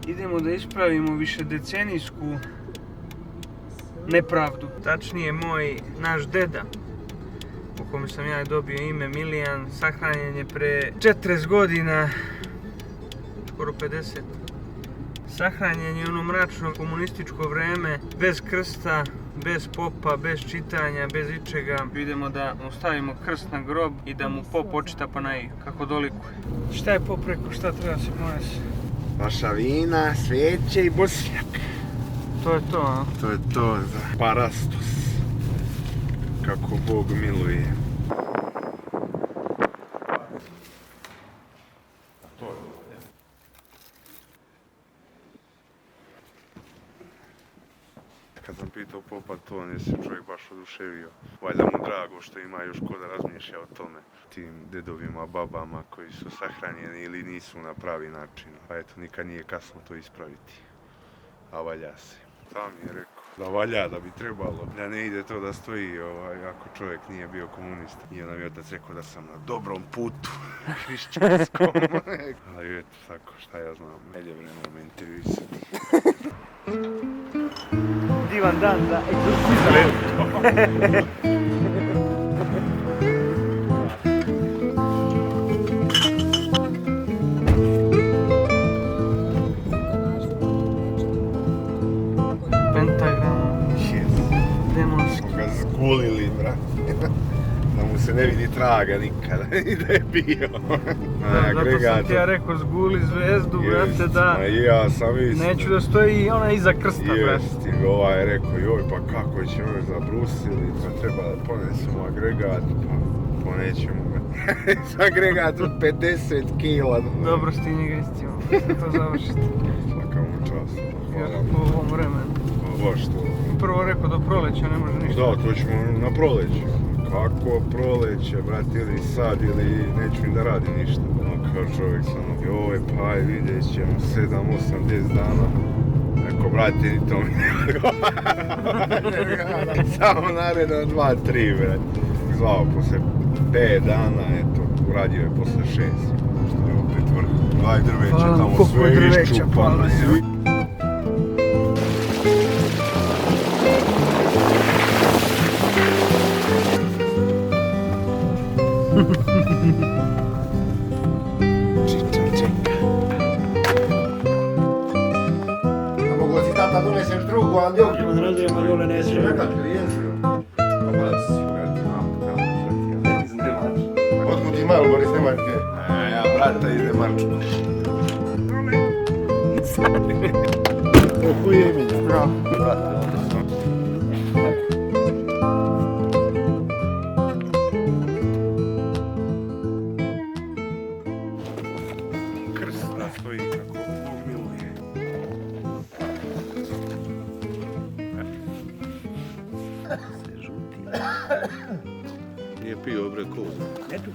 Idemo da ispravimo višedecenijsku nepravdu. Tačnije, naš deda, u kome sam ja dobio ime Milijan, sahranjen je pre 40 godina, skoro 50. Sahranjen je u ono mračno komunističko vreme, bez krsta, bez popa, bez čitanja, bez ičega. Idemo da mu stavimo krst na grob i da mu pop očita Panaju, kako dolikuje. Šta je pop rekao, šta treba se ponesi? Vašavina, sveće i bosljak. To je to, a? To je to za parastos. Kako Bog miluje. Kad sam pitao popa to, on je se čovjek baš oduševio. Valjda mu drago što ima još ko da razmišlja o tome. Tim dedovima, babama koji su sahranjeni ili nisu na pravi način. A eto, nikad nije kasno to ispraviti. A valja se. Sam je rekao da valja, da bi trebalo, da ne ide to da stoji ako čovjek nije bio komunista. I onda mi otac rekao da sam na dobrom putu hrišćanskom. Ali eto, tako šta ja znam, ajde vremena me intervjuisati. Divan dan za egzorcizam. Pentagram. Demonski. Smo ga zgulili, brate. Da mu se ne vidi traga nikada, ni da je bio. Zato sam ti ja rekao, zguli zvezdu, brate, da ja sam isto. neću da stoji ona iza krsta, brate. Jesti, ovaj je rekao, joj, pa kako ćemo me zabrusili, pa treba da ponesemo agregat, pa ponećemo ga. S agregat od 50 kila. Dobro ste i njega istima, da se to završite. Svaka mu čast. Hvala. U ovom vremenu. Baš to. Prvo rekao do proleća ne može ništa. Da, to ćemo na proleće. Kako proleće, brate, ili sad, ili neću mi da radi ništa. Ono kao čovjek samo, joj, pa vidjet ćemo 7, 8, 10 dana. Eko, brate, ni to mi ne samo naredno 2, 3, brate. Zvao posle 5 dana, eto, uradio je posle 6. Što je opet vrh. Dvaj drveće, tamo sve iščupano. Tata doneseš drugu, ali ovdje on razvije Mariole ne sviđa. Otkud ti malo, Boris Nemačke? Ja, brata iz Nemačku. O, koji je imenja? Bravo. Krst stoji kako Bog miluje. Se žuti. Nije pio bre kozu. Eto.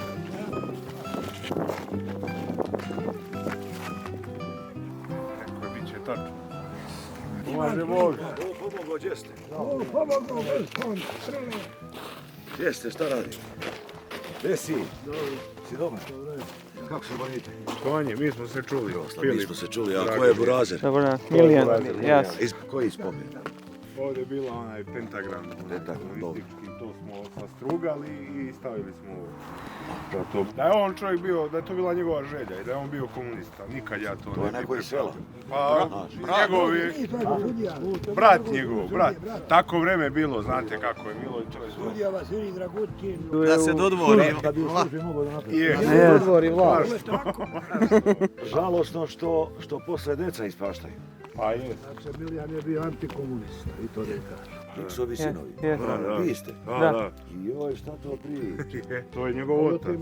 Rekao je, bit će tačno. Uvaže Bože. Pomogo, gdje ste? Pomogo, gdje ste, šta radi? Gdje si? Si dobar? Kako se bonite? Konje, mi smo se čuli. Mi smo se čuli, a ko je Burazer? Dobar dan, Milijan, ja sam. Koji spomen? Ovdje je bila onaj pentagram. Pentagram, dobro. To smo sastrugali i stavili smo ovo. Da je on čovjek bio, da je to bila njegova želja i da je on bio komunista. Nikad ja to ne bi. To je neko iz sela? Pa, njegov je, brat njegov, brat. Tako vreme bilo, znate kako je bilo i to je sve. Sudija Vasilij Dragutin. Da se dodvori. Da bi u službi mogao da napravi. Je. Ne, Dodvori vlast. Žalosno što posle deca ispaštaju. Pa je. Znači, Milijan je bio antikomunista i to da je kaže. Niksovi sinovi. Da. Vi ste. Da. Joj, šta to prije? To je njegov otac.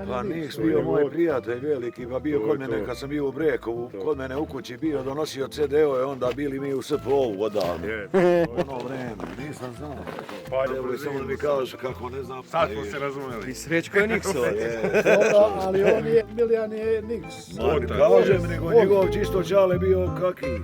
Pa nis bio moj prijatelj veliki, pa bio kod mene kad sam bio u Brekovu, kod mene u kući bio, donosio CD-ove, onda bili mi u SPO-u odavno. Ono vreme, nisam znao. Pa Trebali samo da mi kažu kako ne znam. sad smo se razumeli. I Srećko je Niksovac. Dobro, ali on je, Milijan je niks. Ma, kažem, nego njegov čisto čale bio kaki.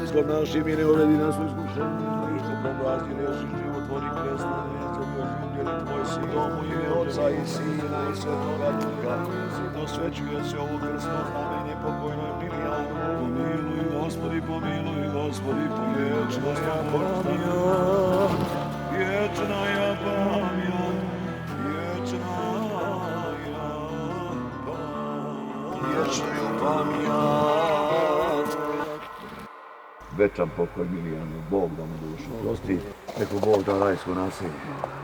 Zbog naši mi ne uredi nas u iskušenju. Oblazi leži životvori krestane, zavio življeni tvoj sin, u ime Oca i Sina i Svetoga Duha, dosvećuje se ovo krstno znamenje pokojnoj Milijanu. Pomiluj, Gospodi, pomiluj, Gospodi, vječna ja pamjat, vječna ja pamjat, vječna ja pamjat, vječna pamjat. Večan pokoj Milijanu, Bog da mu dušu prosti, neko Bog da rajsko nasilje.